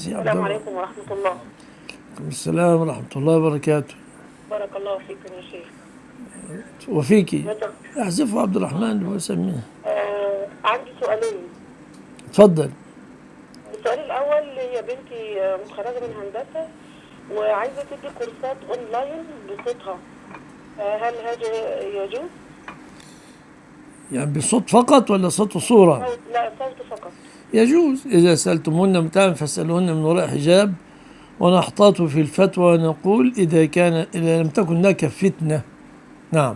يا عبد السلام الله. عليكم ورحمة الله. السلام ورحمة الله وبركاته. بارك الله فيكم يا شيخ. وفيكي. متى؟ احذفوا عبد الرحمن بسميه. عندي سؤالين. اتفضل. السؤال الأول، هي بنتي متخرجة من هندسة وعايزة تدي كورسات أونلاين بصوتها، هل هذا يجوز؟ يعني بصوت فقط ولا صوت وصورة؟ صوت، لا صوت فقط. يجوز. إذا سألتموهن متاعا فاسألوهن من وراء حجاب، ونحتاط في الفتوى ونقول إذا لم تكن هناك فتنة. نعم.